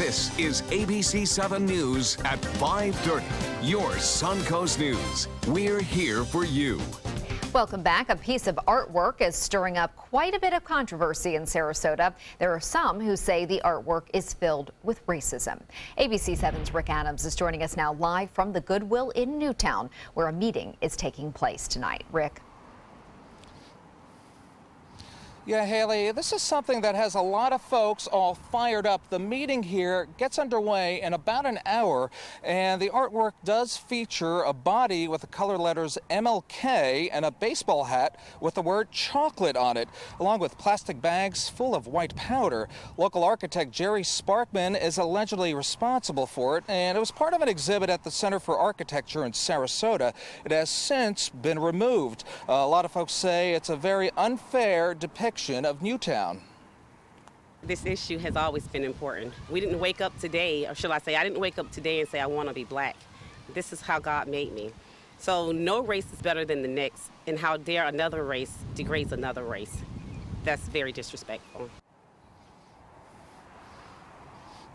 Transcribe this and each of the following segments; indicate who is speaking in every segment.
Speaker 1: This is ABC7 News at 5:30. Your Suncoast News. We're here for you.
Speaker 2: Welcome back. A piece of artwork is stirring up quite a bit of controversy in Sarasota. There are some who say the artwork is filled with racism. ABC7's Rick Adams is joining us now live from the Goodwill in Newtown, where a meeting is taking place tonight. Rick.
Speaker 3: Yeah, Haley, this is something that has a lot of folks all fired up. The meeting here gets underway in about an hour, and the artwork does feature a body with the color letters MLK and a baseball hat with the word chocolate on it, along with plastic bags full of white powder. Local architect Jerry Sparkman is allegedly responsible for it, and it was part of an exhibit at the Center for Architecture in Sarasota. It has since been removed. A lot of folks say it's a very unfair depiction of Newtown.
Speaker 4: This issue has always been important. We didn't wake up today, or shall I say, I didn't wake up today and say I want to be black. This is how God made me. So no race is better than the next, and how dare another race degrades another race. That's very disrespectful.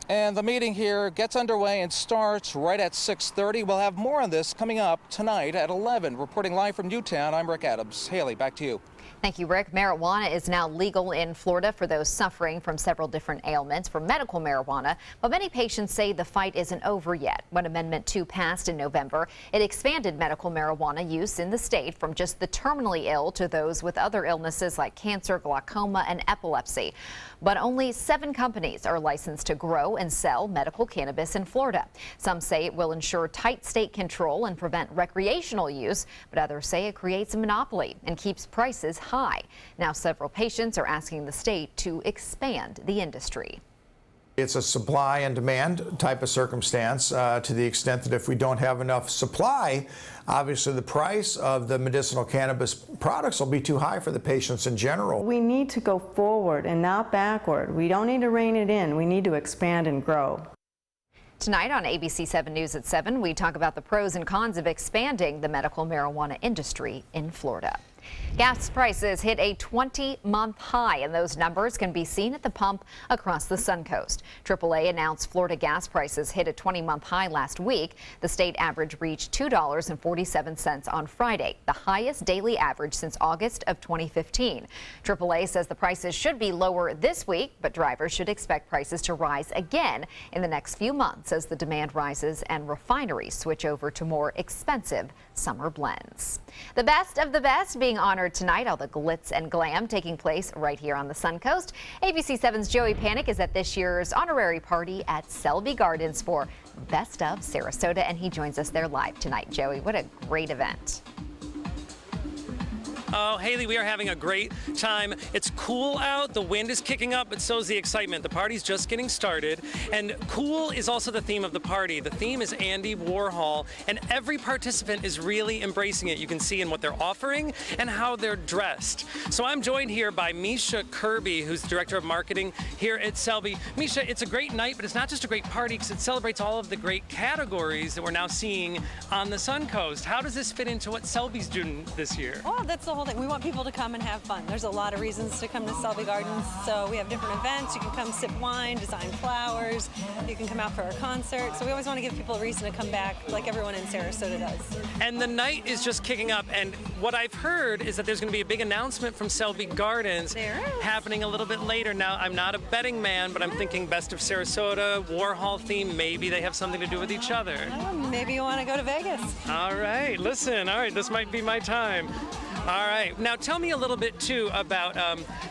Speaker 3: And the meeting here gets underway and starts right at 6:30. We'll have more on this coming up tonight at 11. Reporting live from Newtown, I'm Rick Adams. Haley, back to you.
Speaker 2: Thank you, Rick. Marijuana is now legal in Florida for those suffering from several different ailments for medical marijuana, but many patients say the fight isn't over yet. When Amendment 2 passed in November, it expanded medical marijuana use in the state from just the terminally ill to those with other illnesses like cancer, glaucoma, and epilepsy. But only 7 companies are licensed to grow and sell medical cannabis in Florida. Some say it will ensure tight state control and prevent recreational use, but others say it creates a monopoly and keeps prices high. Now several patients are asking the state to expand the industry.
Speaker 5: It's a supply and demand type of circumstance to the extent that if we don't have enough supply, obviously the price of the medicinal cannabis products will be too high for the patients in general.
Speaker 6: We need to go forward and not backward. We don't need to rein it in. We need to expand and grow.
Speaker 2: Tonight on ABC7 News at 7, we talk about the pros and cons of expanding the medical marijuana industry in Florida. Gas prices hit a 20-month high, and those numbers can be seen at the pump across the Suncoast. AAA announced Florida gas prices hit a 20-month high last week. The state average reached $2.47 on Friday, the highest daily average since August of 2015. AAA says the prices should be lower this week, but drivers should expect prices to rise again in the next few months as the demand rises and refineries switch over to more expensive summer blends. The best of the best being honored tonight, all the glitz and glam taking place right here on the Suncoast. ABC7's Joey Panic is at this year's honorary party at Selby Gardens for Best of Sarasota, and he joins us there live tonight. Joey, what a great event.
Speaker 7: Oh, Haley, we are having a great time. It's cool out, the wind is kicking up, but so is the excitement. The party's just getting started, and cool is also the theme of the party. The theme is Andy Warhol, and every participant is really embracing it. You can see in what they're offering and how they're dressed. So I'm joined here by Misha Kirby, who's Director of Marketing here at Selby. Misha, it's a great night, but it's not just a great party because it celebrates all of the great categories that we're now seeing on the Suncoast. How does this fit into what Selby's doing this year?
Speaker 8: Oh, that's the whole thing. We want people to come and have fun. There's a lot of reasons to come to Selby Gardens. So we have different events. You can come sip wine, design flowers. You can come out for our concert. So we always want to give people a reason to come back like everyone in Sarasota does.
Speaker 7: And the night is just kicking up. And what I've heard is that there's going to be a big announcement from Selby Gardens happening a little bit later. Now, I'm not a betting man, but I'm thinking Best of Sarasota, Warhol theme. Maybe they have something to do with each other.
Speaker 8: Maybe you want to go to Vegas.
Speaker 7: All right, listen. All right, this might be my time. All right. Now tell me a little bit, too, about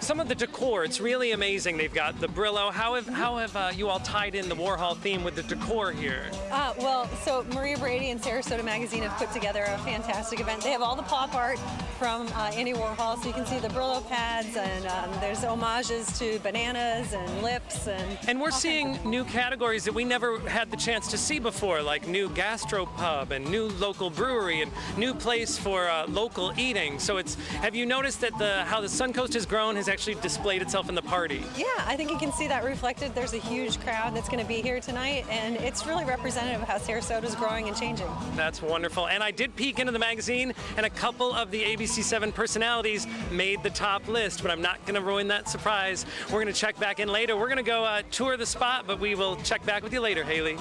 Speaker 7: some of the decor. It's really amazing. They've got the Brillo. How have you all tied in the Warhol theme with the decor here?
Speaker 8: Well, so Maria Brady and Sarasota Magazine have put together a fantastic event. They have all the pop art from Andy Warhol, so you can see the Brillo pads, and there's homages to bananas and lips.
Speaker 7: And we're seeing new categories that we never had the chance to see before, like new gastropub and new local brewery and new place for local eating. So have you noticed that how the Suncoast has grown has actually displayed itself in the party?
Speaker 8: Yeah, I think you can see that reflected. There's a huge crowd that's going to be here tonight, and it's really representative of how Sarasota is growing and changing.
Speaker 7: That's wonderful. And I did peek into the magazine, and a couple of the ABC7 personalities made the top list, but I'm not going to ruin that surprise. We're going to check back in later. We're going to go tour the spot, but we will check back with you later, Haley.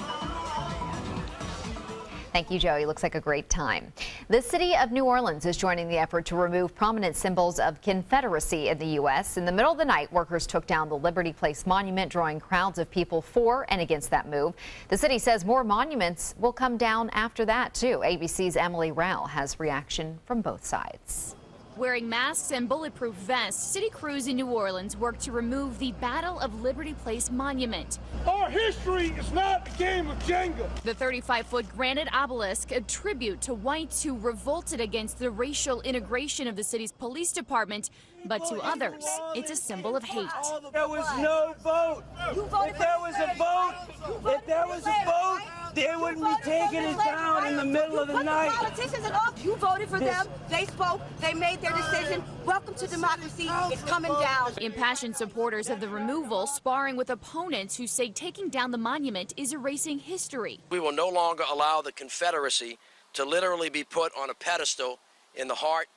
Speaker 2: Thank you, Joey. Looks like a great time. The city of New Orleans is joining the effort to remove prominent symbols of Confederacy in the U.S. In the middle of the night, workers took down the Liberty Place monument, drawing crowds of people for and against that move. The city says more monuments will come down after that, too. ABC's Emily Rao has reaction from both sides.
Speaker 9: Wearing masks and bulletproof vests, city crews in New Orleans worked to remove the Battle of Liberty Place monument.
Speaker 10: Our history is not a game of Jenga.
Speaker 9: The 35-foot granite obelisk, a tribute to whites who revolted against the racial integration of the city's police department, but to others, it's a symbol of hate.
Speaker 10: There was no vote. If there was a vote, they wouldn't be taking it down in the middle of the night.
Speaker 11: Politicians and all, you voted for them. They spoke. They made their decision. Welcome to democracy. It's coming down.
Speaker 9: Impassioned supporters of the removal sparring with opponents who say taking down the monument is erasing history.
Speaker 12: We will no longer allow the Confederacy to literally be put on a pedestal in the heart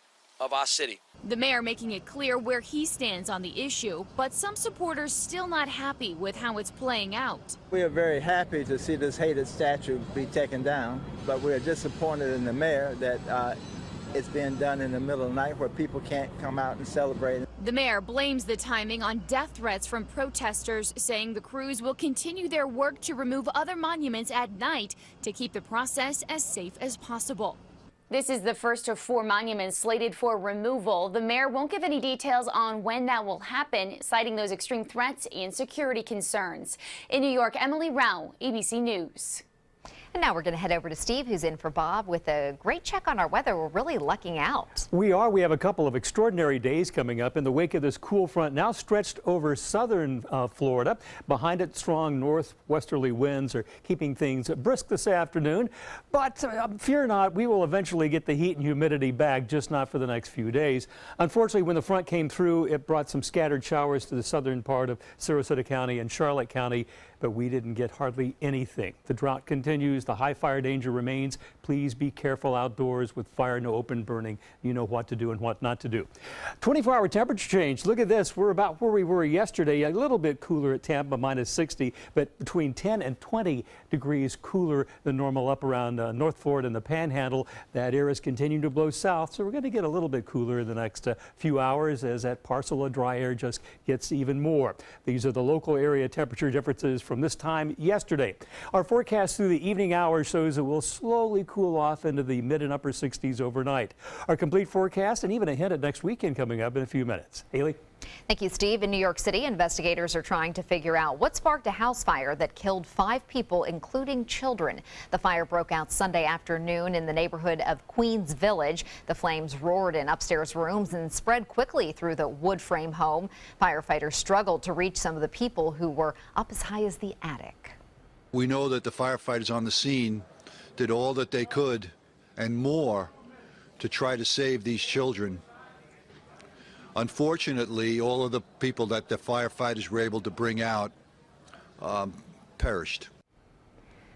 Speaker 12: of our city.
Speaker 9: The mayor making it clear where he stands on the issue, but some supporters still not happy with how it's playing out.
Speaker 13: We are very happy to see this hated statue be taken down, but we are disappointed in the mayor that it's being done in the middle of the night where people can't come out and celebrate.
Speaker 9: The mayor blames the timing on death threats from protesters, saying the crews will continue their work to remove other monuments at night to keep the process as safe as possible.
Speaker 14: This is the first of 4 monuments slated for removal. The mayor won't give any details on when that will happen, citing those extreme threats and security concerns. In New York, Emily Rao, ABC News.
Speaker 2: And now we're going to head over to Steve, who's in for Bob, with a great check on our weather. We're really lucking out.
Speaker 15: We are. We have a couple of extraordinary days coming up in the wake of this cool front now stretched over southern Florida. Behind it, strong northwesterly winds are keeping things brisk this afternoon. But fear not, we will eventually get the heat and humidity back, just not for the next few days. Unfortunately, when the front came through, it brought some scattered showers to the southern part of Sarasota County and Charlotte County, but we didn't get hardly anything. The drought continues. The high fire danger remains. Please be careful outdoors with fire, no open burning. You know what to do and what not to do. 24-hour temperature change. Look at this. We're about where we were yesterday. A little bit cooler at Tampa, minus 60, but between 10 and 20 degrees cooler than normal up around North Florida and the Panhandle. That air is continuing to blow south, so we're going to get a little bit cooler in the next few hours as that parcel of dry air just gets even more. These are the local area temperature differences from this time yesterday. Our forecast through the evening hours shows it will slowly cool off into the mid and upper 60s overnight. Our complete forecast and even a hint at next weekend coming up in a few minutes. Haley?
Speaker 2: Thank you, Steve. In New York City, investigators are trying to figure out what sparked a house fire that killed 5 people, including children. The fire broke out Sunday afternoon in the neighborhood of Queens Village. The flames roared in upstairs rooms and spread quickly through the wood frame home. Firefighters struggled to reach some of the people who were up as high as the attic.
Speaker 16: We know that the firefighters on the scene did all that they could and more to try to save these children. Unfortunately, all of the people that the firefighters were able to bring out perished.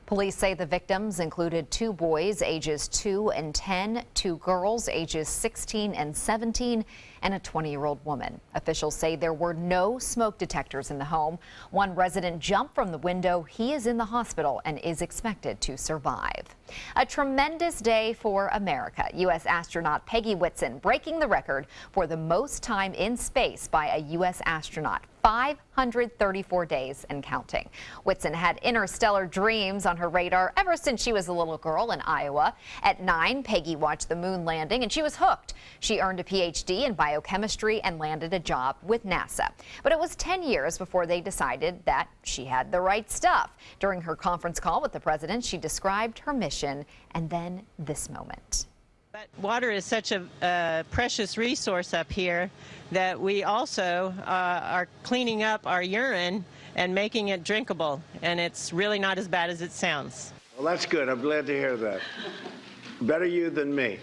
Speaker 2: Police say the victims included 2 boys ages 2 and 10, 2 girls ages 16 and 17, and a 20-year-old woman. Officials say there were no smoke detectors in the home. One resident jumped from the window. He is in the hospital and is expected to survive. A tremendous day for America. U.S. astronaut Peggy Whitson breaking the record for the most time in space by a U.S. astronaut. 534 days and counting. Whitson had interstellar dreams on her radar ever since she was a little girl in Iowa. At 9, Peggy watched the moon landing and she was hooked. She earned a PhD in biochemistry and landed a job with NASA. But it was 10 years before they decided that she had the right stuff. During her conference call with the president, she described her mission and then this moment.
Speaker 17: But water is such a precious resource up here that we also are cleaning up our urine and making it drinkable, and it's really not as bad as it sounds.
Speaker 18: Well, that's good. I'm glad to hear that. Better you than me.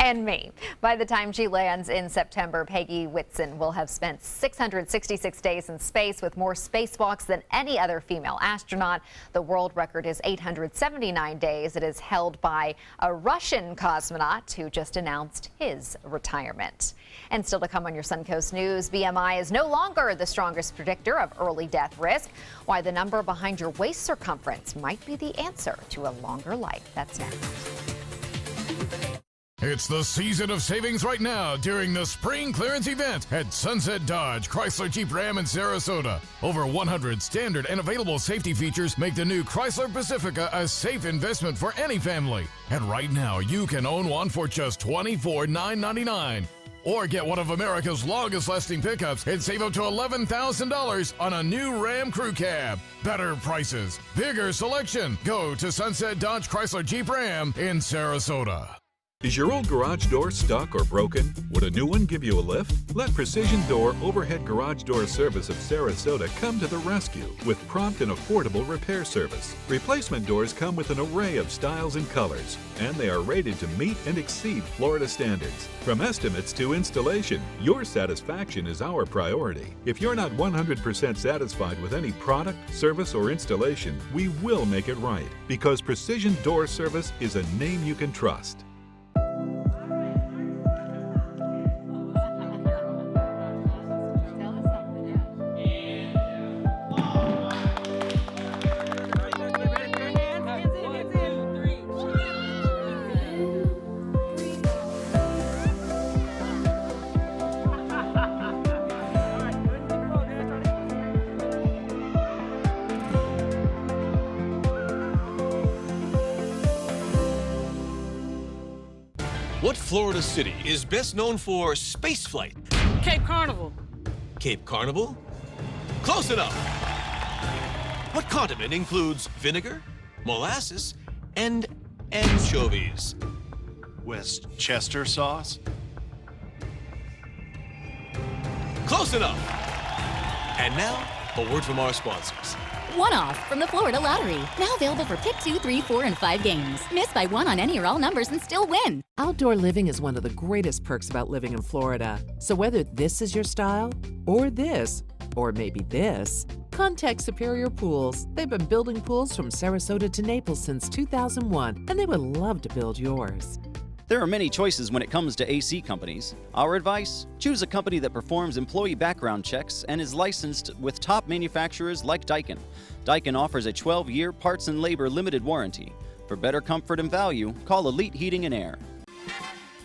Speaker 2: And me. By the time she lands in September, Peggy Whitson will have spent 666 days in space with more spacewalks than any other female astronaut. The world record is 879 days. It is held by a Russian cosmonaut who just announced his retirement. And still to come on your Suncoast News, BMI is no longer the strongest predictor of early death risk. Why the number behind your waist circumference might be the answer to a longer life. That's next.
Speaker 18: It's the season of savings right now during the spring clearance event at Sunset Dodge, Chrysler Jeep Ram in Sarasota. Over 100 standard and available safety features make the new Chrysler Pacifica a safe investment for any family. And right now, you can own one for just $24,999. Or get one of America's longest-lasting pickups and save up to $11,000 on a new Ram Crew Cab. Better prices, bigger selection. Go to Sunset Dodge Chrysler Jeep Ram in Sarasota.
Speaker 19: Is your old garage door stuck or broken? Would a new one give you a lift? Let Precision Door Overhead Garage Door Service of Sarasota come to the rescue with prompt and affordable repair service. Replacement doors come with an array of styles and colors, and they are rated to meet and exceed Florida standards. From estimates to installation, your satisfaction is our priority. If you're not 100% satisfied with any product, service, or installation, we will make it right, because Precision Door Service is a name you can trust.
Speaker 20: What Florida city is best known for spaceflight?
Speaker 21: Cape Carnival.
Speaker 20: Cape Carnival? Close enough. What condiment includes vinegar, molasses, and anchovies?
Speaker 22: Westchester sauce.
Speaker 20: Close enough. And now, a word from our sponsors.
Speaker 23: One-off from the Florida Lottery. Now available for pick 2, 3, 4, and 5 games. Miss by one on any or all numbers and still win.
Speaker 24: Outdoor living is one of the greatest perks about living in Florida. So whether this is your style, or this, or maybe this, contact Superior Pools. They've been building pools from Sarasota to Naples since 2001, and they would love to build yours.
Speaker 25: There are many choices when it comes to AC companies. Our advice? Choose a company that performs employee background checks and is licensed with top manufacturers like Daikin. Daikin offers a 12-year parts and labor limited warranty. For better comfort and value, call Elite Heating and Air.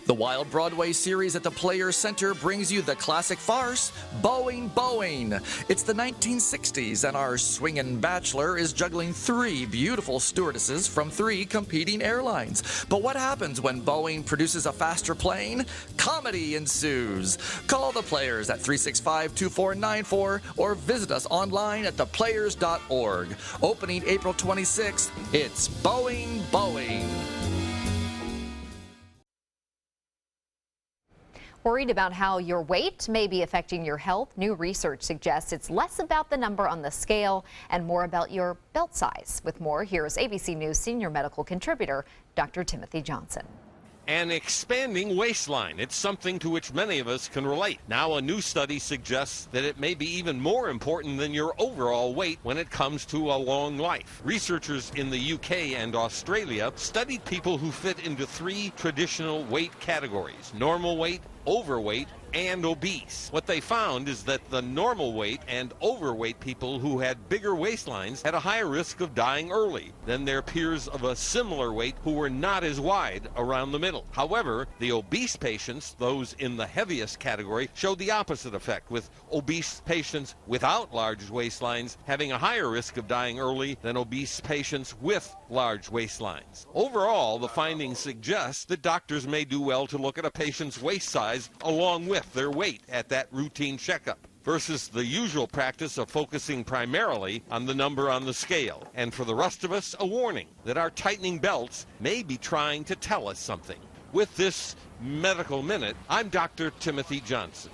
Speaker 26: The Wild Broadway series at the Players Center brings you the classic farce, Boeing, Boeing. It's the 1960s, and our swingin' bachelor is juggling 3 beautiful stewardesses from 3 competing airlines. But what happens when Boeing produces a faster plane? Comedy ensues. Call the Players at 365-2494 or visit us online at theplayers.org. Opening April 26th, it's Boeing, Boeing.
Speaker 2: Worried about how your weight may be affecting your health? New research suggests it's less about the number on the scale and more about your belt size. With more, here's ABC News senior medical contributor, Dr. Timothy Johnson.
Speaker 27: An expanding waistline. It's something to which many of us can relate. Now a new study suggests that it may be even more important than your overall weight when it comes to a long life. Researchers in the UK and Australia studied people who fit into 3 traditional weight categories: normal weight, overweight, and obese. What they found is that the normal weight and overweight people who had bigger waistlines had a higher risk of dying early than their peers of a similar weight who were not as wide around the middle. However, the obese patients, those in the heaviest category, showed the opposite effect, with obese patients without large waistlines having a higher risk of dying early than obese patients with large waistlines. Overall, the findings suggest that doctors may do well to look at a patient's waist size along with their weight at that routine checkup, versus the usual practice of focusing primarily on the number on the scale. And for the rest of us, a warning that our tightening belts may be trying to tell us something. With this Medical Minute, I'm Dr. Timothy Johnson.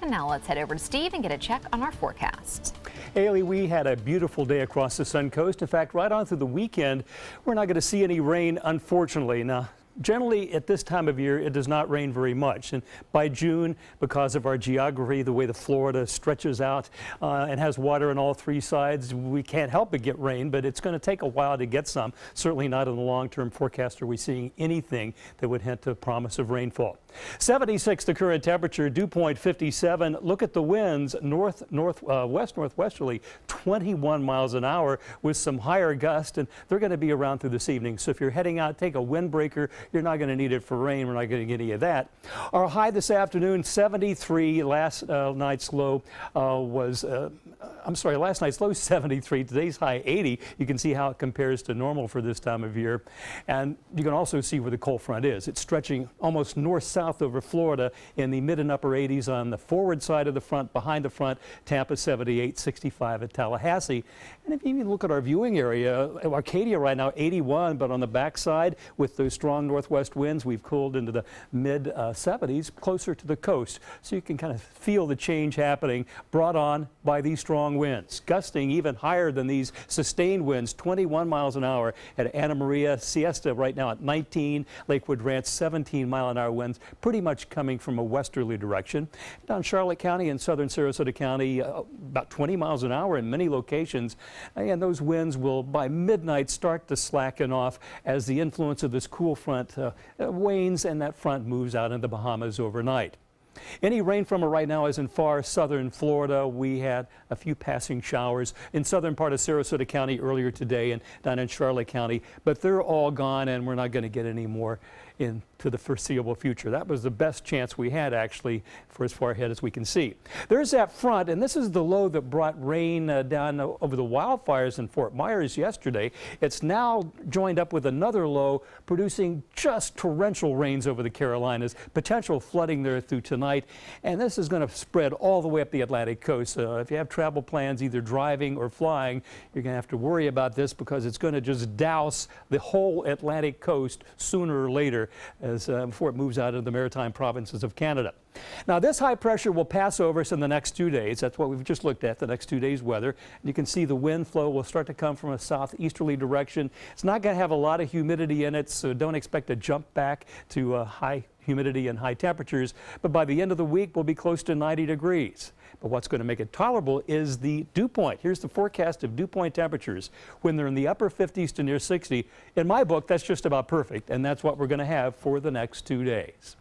Speaker 2: And now let's head over to Steve and get a check on our forecast.
Speaker 15: Haley, we had a beautiful day across the Sun Coast. In fact, right on through the weekend, we're not going to see any rain, unfortunately. Now, generally at this time of year, it does not rain very much. And by June, because of our geography, the way the Florida stretches out and has water on all three sides, we can't help but get rain, but it's going to take a while to get some. Certainly not in the long-term forecast are we seeing anything that would hint to promise of rainfall. 76 the current temperature, dew point 57. Look at the winds, west-northwesterly, 21 miles an hour with some higher gusts, and they're going to be around through this evening. So if you're heading out, take a windbreaker. You're not going to need it for rain. We're not going to get any of that. Our high this afternoon, 73. Last night's low last night's low 73. Today's high 80. You can see how it compares to normal for this time of year. And you can also see where the cold front is. It's stretching almost north-south over Florida in the mid and upper 80s on the forward side of the front, behind the front, Tampa 78, 65 at Tallahassee. And if you even look at our viewing area, Arcadia right now 81, but on the backside with those strong northwest winds, we've cooled into the mid 70s, closer to the coast. So you can kind of feel the change happening, brought on by these strong winds, gusting even higher than these sustained winds, 21 miles an hour at Anna Maria, Siesta right now at 19, Lakewood Ranch 17 mile an hour winds, pretty much coming from a westerly direction. Down Charlotte County and southern Sarasota County, about 20 miles an hour in many locations. And those winds will by midnight start to slacken off as the influence of this cool front wanes and that front moves out in the Bahamas overnight. Any rain from it right now is in far southern Florida. We had a few passing showers in southern part of Sarasota County earlier today and down in Charlotte County, but they're all gone and we're not going to get any more into the foreseeable future. That was the best chance we had actually for as far ahead as we can see. There's that front, and this is the low that brought rain down over the wildfires in Fort Myers yesterday. It's now joined up with another low producing just torrential rains over the Carolinas, potential flooding there through tonight, and this is going to spread all the way up the Atlantic coast. If you have travel plans either driving or flying, you're going to have to worry about this because it's going to just douse the whole Atlantic coast sooner or later before it moves out of the maritime provinces of Canada. Now this high pressure will pass over us in the next 2 days. That's what we've just looked at, the next 2 days' weather. And you can see the wind flow will start to come from a southeasterly direction. It's not going to have a lot of humidity in it, so don't expect a jump back to high humidity and high temperatures. But by the end of the week, we'll be close to 90 degrees. But what's going to make it tolerable is the dew point. Here's the forecast of dew point temperatures. When they're in the upper 50s to near 60, in my book, that's just about perfect, and that's what we're going to have for the next 2 days.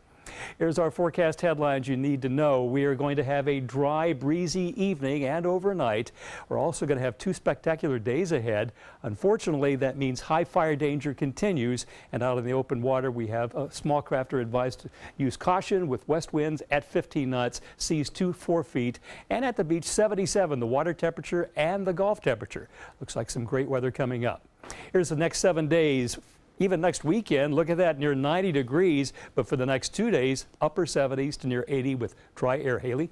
Speaker 15: Here's our forecast headlines you need to know. We are going to have a dry, breezy evening and overnight. We're also going to have 2 spectacular days ahead. Unfortunately, that means high fire danger continues, and out in the open water, we have small craft are advised to use caution with west winds at 15 knots, seas 2 to 4 feet, and at the beach 77, the water temperature and the Gulf temperature. Looks like some great weather coming up. Here's the next 7 days. Even next weekend, look at that, near 90 degrees, but for the next 2 days, upper 70s to near 80 with dry air. Haley?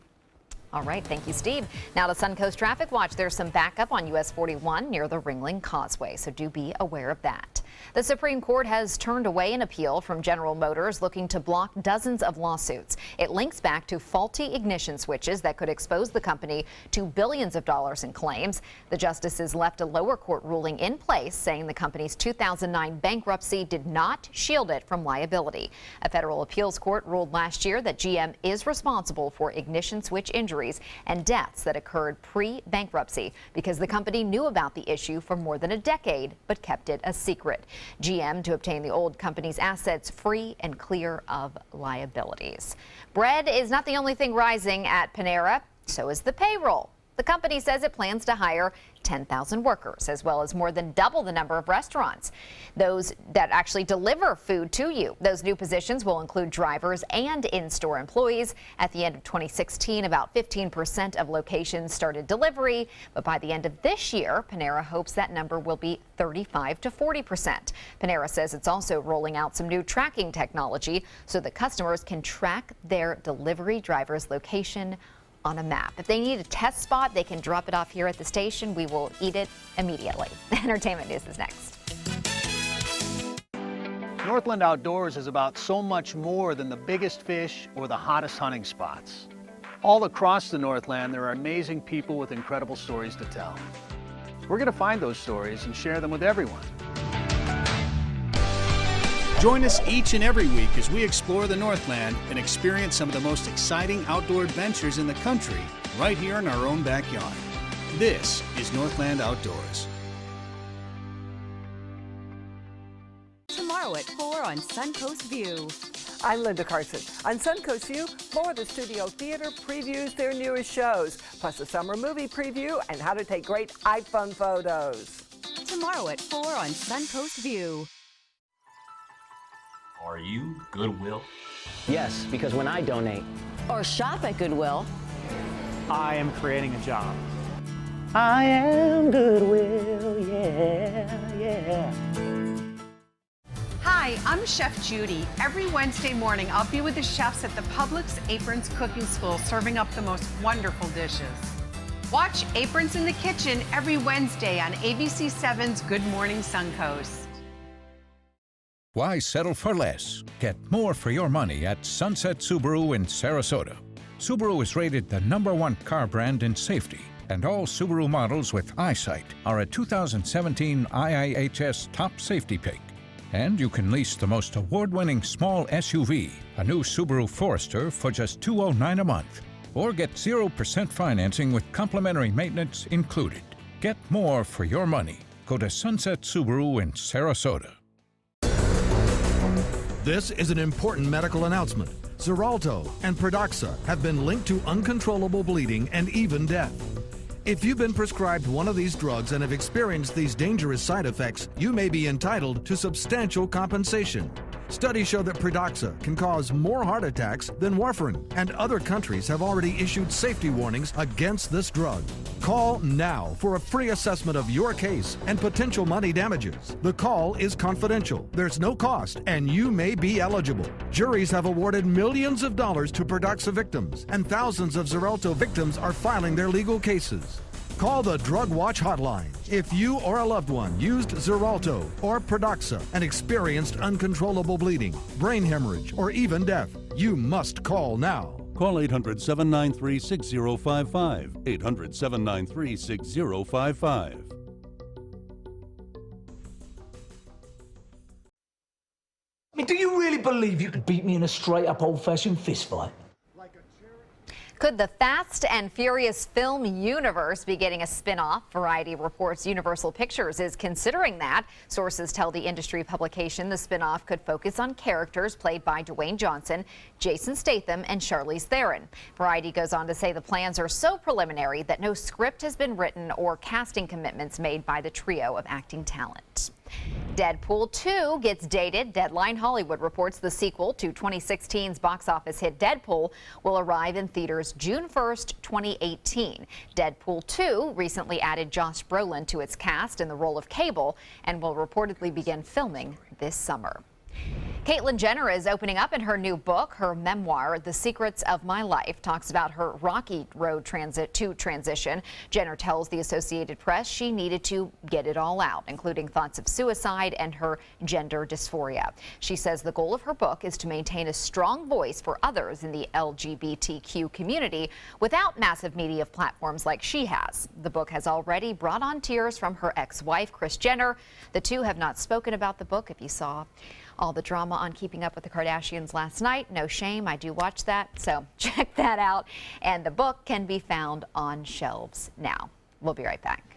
Speaker 2: All right, thank you, Steve. Now to Suncoast Traffic Watch. There's some backup on US 41 near the Ringling Causeway, so do be aware of that. The Supreme Court has turned away an appeal from General Motors looking to block dozens of lawsuits. It links back to faulty ignition switches that could expose the company to billions of dollars in claims. The justices left a lower court ruling in place saying the company's 2009 bankruptcy did not shield it from liability. A federal appeals court ruled last year that GM is responsible for ignition switch injuries and deaths that occurred pre-bankruptcy because the company knew about the issue for more than a decade but kept it a secret. GM to obtain the old company's assets free and clear of liabilities. Bread is not the only thing rising at Panera, so is the payroll. The company says it plans to hire 10,000 workers, as well as more than double the number of restaurants, those that actually deliver food to you. Those new positions will include drivers and in-store employees. At the end of 2016, about 15% of locations started delivery, but by the end of this year, Panera hopes that number will be 35 to 40%. Panera says it's also rolling out some new tracking technology so that customers can track their delivery driver's location on a map. If they need a test spot, they can drop it off here at the station. We will eat it immediately. Entertainment news is next.
Speaker 1: Northland Outdoors is about so much more than the biggest fish or the hottest hunting spots. All across the Northland, there are amazing people with incredible stories to tell. We're going to find those stories and share them with everyone. Join us each and every week as we explore the Northland and experience some of the most exciting outdoor adventures in the country right here in our own backyard. This is Northland Outdoors.
Speaker 3: Tomorrow at 4 on Suncoast View.
Speaker 4: I'm Linda Carson. On Suncoast View, Florida Studio Theater previews their newest shows, plus a summer movie preview and how to take great iPhone photos.
Speaker 3: Tomorrow at 4 on Suncoast View.
Speaker 5: Are you Goodwill?
Speaker 6: Yes, because when I donate or shop at Goodwill,
Speaker 7: I am creating a job.
Speaker 6: I am Goodwill, yeah.
Speaker 8: Hi, I'm Chef Judy. Every Wednesday morning, I'll be with the chefs at the Publix Aprons Cooking School serving up the most wonderful dishes. Watch Aprons in the Kitchen every Wednesday on ABC7's Good Morning Suncoast.
Speaker 21: Why settle for less? Get more for your money at Sunset Subaru in Sarasota. Subaru is rated the #1 car brand in safety, and all Subaru models with eyesight are a 2017 IIHS top safety pick. And you can lease the most award-winning small SUV, a new Subaru Forester, for just $209 a month. Or get 0% financing with complimentary maintenance included. Get more for your money. Go to Sunset Subaru in Sarasota.
Speaker 28: This is an important medical announcement. Xarelto and Pradaxa have been linked to uncontrollable bleeding and even death. If you've been prescribed one of these drugs and have experienced these dangerous side effects, you may be entitled to substantial compensation. Studies show that Pradaxa can cause more heart attacks than warfarin, and other countries have already issued safety warnings against this drug. Call now for a free assessment of your case and potential money damages. The call is confidential, there's no cost, and you may be eligible. Juries have awarded millions of dollars to Pradaxa victims, and thousands of Xarelto victims are filing their legal cases. Call the Drug Watch hotline if you or a loved one used Xarelto or Pradaxa and experienced uncontrollable bleeding, brain hemorrhage, or even death. You must call now.
Speaker 29: Call 800-793-6055. 800-793-6055.
Speaker 30: I mean, do you really believe you could beat me in a straight-up old-fashioned fistfight?
Speaker 2: Could the Fast and Furious film universe be getting a spin-off? Variety reports Universal Pictures is considering that. Sources tell the industry publication the spin-off could focus on characters played by Dwayne Johnson, Jason Statham, and Charlize Theron. Variety goes on to say the plans are so preliminary that no script has been written or casting commitments made by the trio of acting talent. Deadpool 2 gets dated. Deadline Hollywood reports the sequel to 2016's box office hit Deadpool will arrive in theaters June 1st, 2018. Deadpool 2 recently added Josh Brolin to its cast in the role of Cable and will reportedly begin filming this summer. Caitlyn Jenner is opening up in her new book. Her memoir, The Secrets of My Life, talks about her rocky road to transition. Jenner tells the Associated Press she needed to get it all out, including thoughts of suicide and her gender dysphoria. She says the goal of her book is to maintain a strong voice for others in the LGBTQ community without massive media platforms like she has. The book has already brought on tears from her ex-wife, Kris Jenner. The two have not spoken about the book. If you saw all the drama on Keeping Up with the Kardashians last night, no shame, I do watch that, so check that out. And the book can be found on shelves now. We'll be right back.